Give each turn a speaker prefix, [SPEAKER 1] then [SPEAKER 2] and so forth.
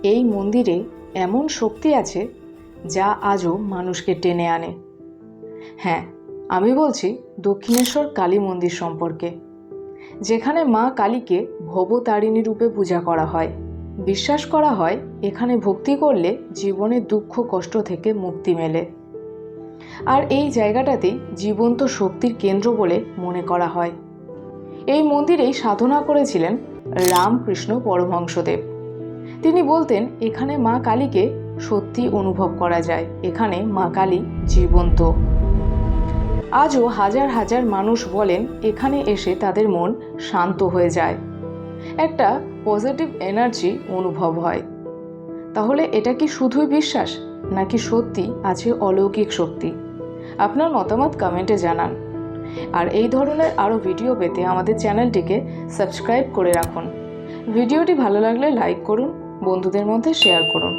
[SPEAKER 1] এই মন্দিরে এমন শক্তি আছে যা আজও মানুষকে টেনে আনে। হ্যাঁ, আমি বলছি দক্ষিণেশ্বর কালী মন্দির সম্পর্কে, যেখানে মা কালীকে ভবতারিণী রূপে পূজা করা হয়। বিশ্বাস করা হয় এখানে ভক্তি করলে জীবনের দুঃখ কষ্ট থেকে মুক্তি মেলে। আর এই জায়গাটাতেই জীবন্ত শক্তির কেন্দ্র বলে মনে করা হয়। এই মন্দিরেই সাধনা করেছিলেন রামকৃষ্ণ পরমহংসদেব। তিনি বলতেন এখানে মা কালীকে সত্যি অনুভব করা যায়, এখানে মা কালী জীবন্ত। আজও হাজার হাজার মানুষ বলেন এখানে এসে তাদের মন শান্ত হয়ে যায়, একটা পজিটিভ এনার্জি অনুভব হয়। তাহলে এটা কি শুধুই বিশ্বাস, নাকি সত্যি আছে অলৌকিক শক্তি? আপনার মতামত কমেন্টে জানান। আর এই ধরনের আরও ভিডিও পেতে আমাদের চ্যানেলটিকে সাবস্ক্রাইব করে রাখুন। ভিডিওটি ভালো লাগলে লাইক করুন, বন্ধুদের মধ্যে শেয়ার করুন।